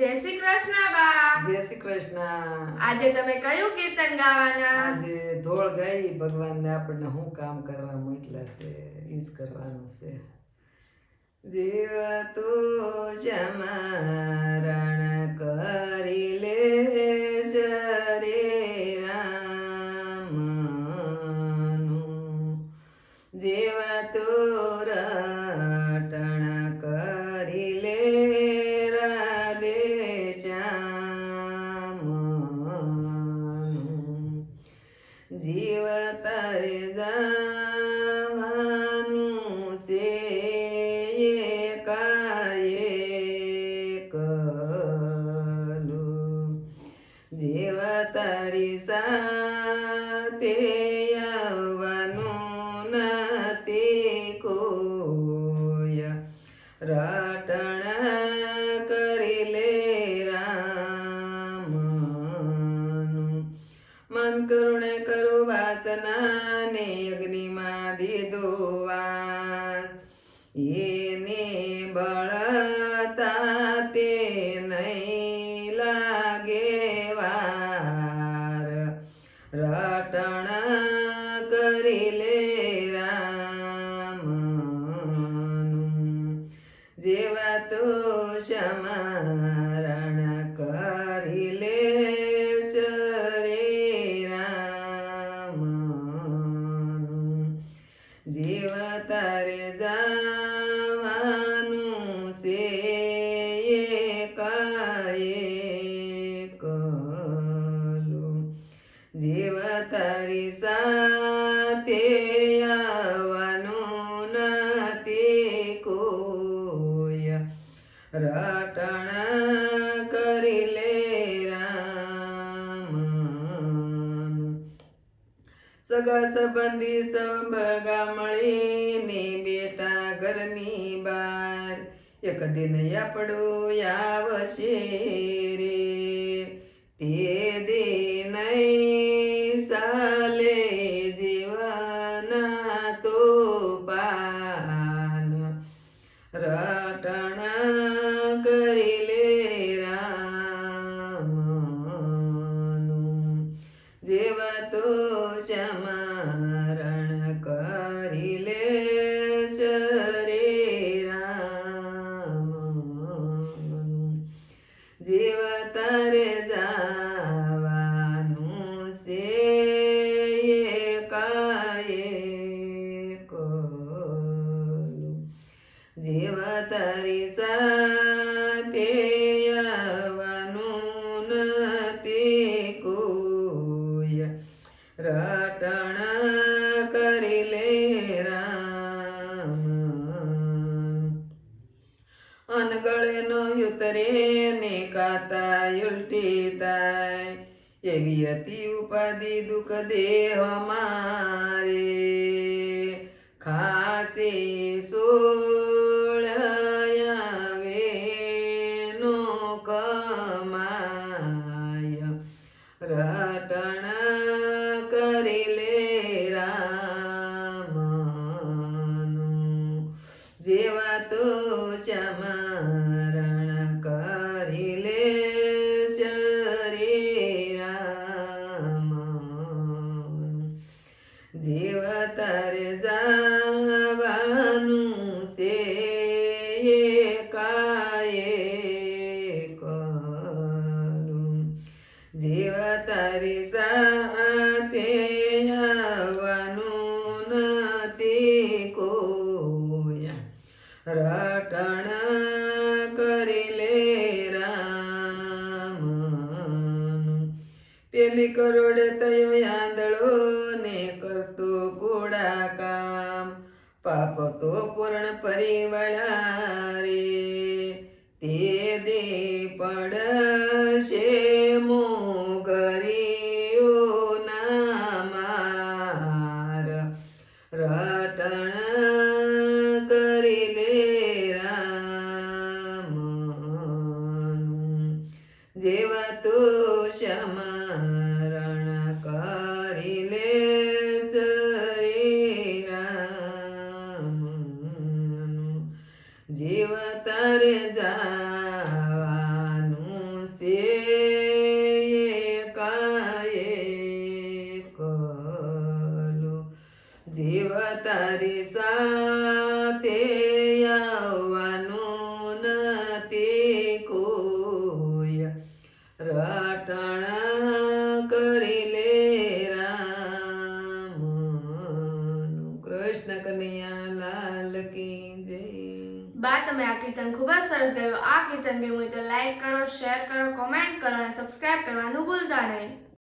જય શ્રી કૃષ્ણ બા. જય શ્રી કૃષ્ણ. આજે તમે કયું કીર્તન ગાવાના? આજે ધોળ ગાઈ ભગવાનને આપણને શું કામ કરવા મોકલા છે ઈ જ કરવાનું છે. જીવ તો જમારણ કરી લે રે રામનું, જીવ તો રટણ કરી લે રાધે શ્યામનું, જીવ તારે જવાનું છે એકાએકલું, જીવ તારી સાથે આવવાનું નથી કોઈ, રટણ કરી લે રામનું, મન કરુણે કરો વાસના ને અગ્નિમાં દીધો વાસ, એને બળતા તે નહીં લાગે વાર, રટણ કરી લે રામનું, જેવા તો સમારણ કરી લે જીવ તારે જવાનું છે એકાએકલું, જીવ તારી સાથે આવવાનું નથી કોઈ, રટણ કરી લે રામનું, સગા સંબંધી સબગા મળીને બેટા ઘરની બાર, એક દિન આપણું આવશે રે, તે દિન સાલે જીવના તો પાન, રટણ કરી લે રામનું, જેવા તો સમારણ કરી લે રે રામનું, જેવા તારે જવાનું છે એકાએકલું, જેવા તારી સાથે આવવાનું નથી કોઈ, રટણ કરી લે રામનું, અનગળે નો ઉતરે ને કાતા ઉલટી થાય, એવી હતી ઉપાધિ દુઃખ દેહ મારે, ખાસે સોળયાવે નો કમાય, રટણ કરી લે રામનું, જેવા તો ચમરણ કરી લે રે રામનું, જીવ તારે જવાનું છે એકાએકલું, જીવ તારી સાથે આવવાનું નથી કોઈ, રટણ કરી લે રામનું, પેલી કરોડ તયો આંધળો ને કરતો કુડા કામ, પાપ તો પૂર્ણ પરિવાળા રે, તે દે પડશે મોગરીઓ ના માર, રટણ કરી લે રામનું, જેવા તો સમારણ કરી લે રે રામનું, જીવ તારે જવાનું જીવ તારી સાથે આવવાનું નથી કોઈ રટણ કરી લે રામનું કૃષ્ણ કનૈયા લાલ કી જય બા તમે આ કીર્તન ખૂબ જ સરસ ગાયું. આ કીર્તન ગમ્યું હોય તો લાઈક કરો, શેર કરો, કોમેન્ટ કરો અને સબસ્ક્રાઇબ કરવાનું ભૂલતા નહીં.